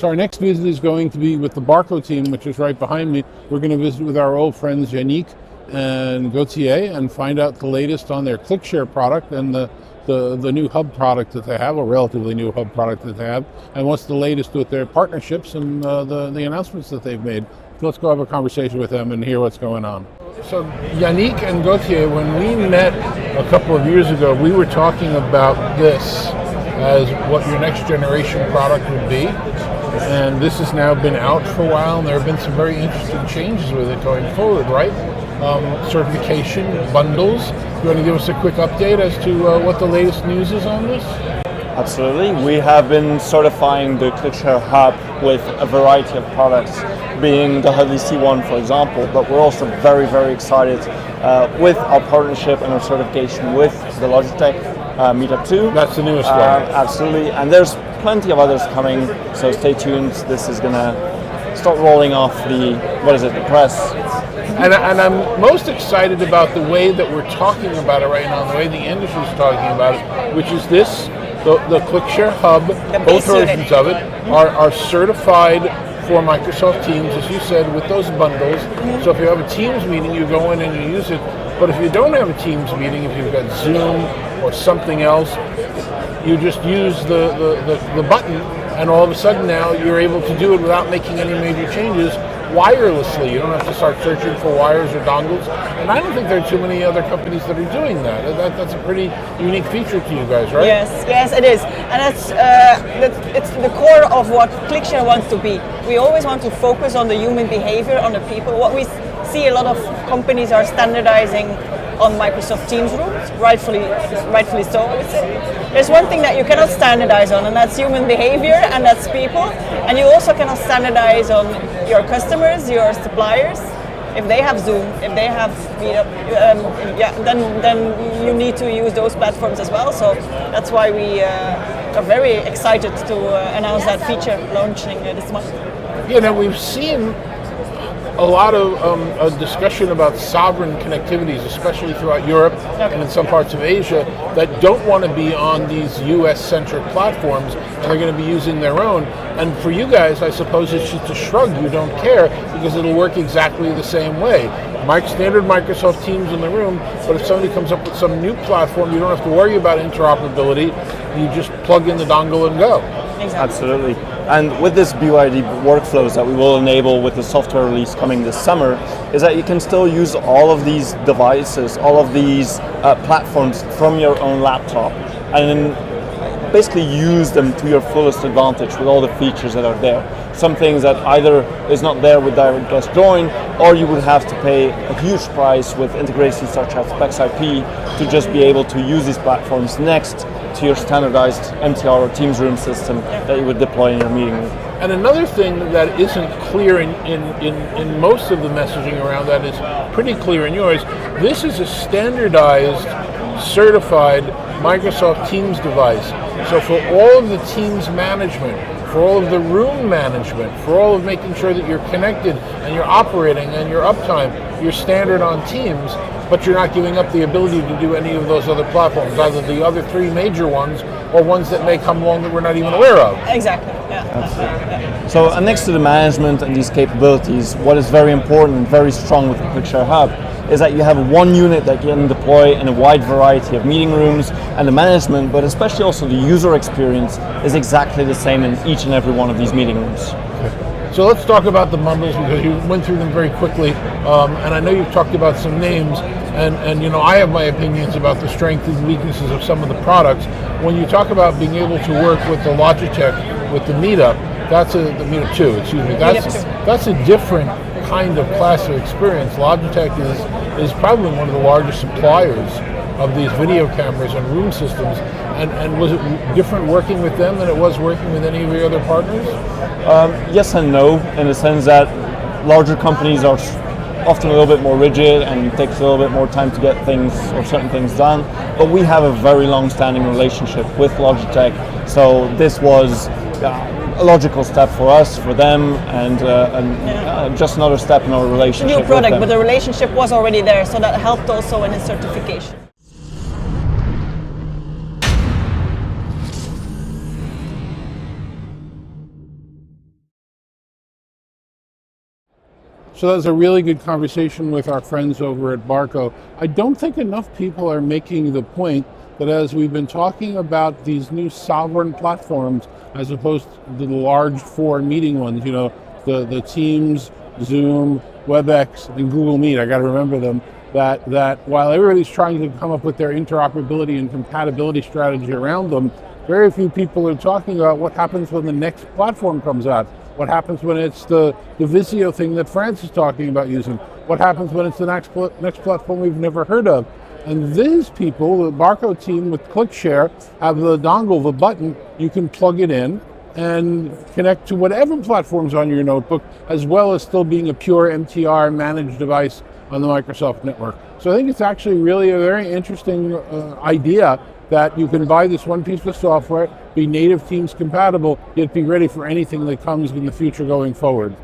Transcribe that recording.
So our next visit is going to be with the Barco team, which is right behind me. We're going to visit with our old friends Yannick and Gauthier and find out the latest on their Clickshare product and the new hub product that they have, a relatively new hub product that they have, and what's the latest with their partnerships and the announcements that they've made. So let's go have a conversation with them and hear what's going on. So Yannick and Gauthier, when we met a couple of years ago, we were talking about this as what your next generation product would be. And this has now been out for a while, and there have been some very interesting changes with it going forward, right? Certification, bundles. You want to give us a quick update as to what the latest news is on this? Absolutely. We have been certifying the Clickshare Hub with a variety of products, being the Hudley C1, for example, but we're also very, very excited with our partnership and our certification with the Logitech Meetup 2. That's the newest one. Absolutely. And there's plenty of others coming, so stay tuned. This is going to start rolling off the press. And I'm most excited about the way that we're talking about it right now, the way the industry is talking about it, which is this, the Clickshare Hub, both versions of it, are certified for Microsoft Teams, as you said, with those bundles. So if you have a Teams meeting, you go in and you use it. But if you don't have a Teams meeting, if you've got Zoom or something else, you just use the button, and all of a sudden now you're able to do it without making any major changes wirelessly. You don't have to start searching for wires or dongles. And I don't think there are too many other companies that are doing that. That's a pretty unique feature to you guys, right? Yes, it is. And it's the core of what Clickshare wants to be. We always want to focus on the human behavior, on the people. What we see a lot of companies are standardizing on Microsoft Teams rooms, rightfully so, I would say. There's one thing that you cannot standardize on, and that's human behavior, and that's people. And you also cannot standardize on your customers, your suppliers. If they have Zoom, if they have Meetup, then you need to use those platforms as well. So that's why we are very excited to announce that feature launching this month. Yeah, now we've seen a lot of discussion about sovereign connectivities, especially throughout Europe and in some parts of Asia, that don't want to be on these US-centric platforms, and they're going to be using their own. And for you guys, I suppose it's just a shrug. You don't care because it'll work exactly the same way. Standard Microsoft Teams in the room, but if somebody comes up with some new platform, you don't have to worry about interoperability. You just plug in the dongle and go. Exactly. Absolutely. And with this BYD workflows that we will enable with the software release coming this summer, is that you can still use all of these devices, all of these platforms from your own laptop, and then basically use them to your fullest advantage with all the features that are there. Some things that either is not there with Direct Guest Join, or you would have to pay a huge price with integrations such as SpexIP to just be able to use these platforms next to your standardized MTR or Teams room system that you would deploy in your meeting room. And another thing that isn't clear in most of the messaging around that is pretty clear in yours. This is a standardized, certified Microsoft Teams device. So for all of the Teams management, for all of the room management, for all of making sure that you're connected and you're operating and your uptime, you're standard on Teams, but you're not giving up the ability to do any of those other platforms, either the other three major ones or ones that may come along that we're not even aware of. Exactly, yeah. So next to the management and these capabilities, what is very important and very strong with the Clickshare Hub is that you have one unit that you can deploy in a wide variety of meeting rooms, and the management, but especially also the user experience, is exactly the same in each and every one of these meeting rooms. Okay. So let's talk about the bundles, because you went through them very quickly, and I know you've talked about some names, and you know I have my opinions about the strengths and weaknesses of some of the products. When you talk about being able to work with the Logitech, with the Meetup, the Meetup 2, excuse me, that's a different kind of class of experience. Logitech is probably one of the largest suppliers of these video cameras and room systems, and was it different working with them than it was working with any of your other partners? Yes and no, in the sense that larger companies are often a little bit more rigid and it takes a little bit more time to get things or certain things done, but we have a very long-standing relationship with Logitech, so this was a logical step for us, for them, and just another step in our relationship. New product, but the relationship was already there, so that helped also in the certification. So that was a really good conversation with our friends over at Barco. I don't think enough people are making the point that as we've been talking about these new sovereign platforms, as opposed to the large four meeting ones, the Teams, Zoom, WebEx, and Google Meet, I got to remember them, that while everybody's trying to come up with their interoperability and compatibility strategy around them, very few people are talking about what happens when the next platform comes out. What happens when it's the Visio thing that France is talking about using? What happens when it's the next platform we've never heard of? And these people, the Barco team with Clickshare, have the dongle, the button, you can plug it in and connect to whatever platform's on your notebook, as well as still being a pure MTR managed device on the Microsoft network. So I think it's actually really a very interesting idea that you can buy this one piece of software, be native Teams compatible, yet be ready for anything that comes in the future going forward.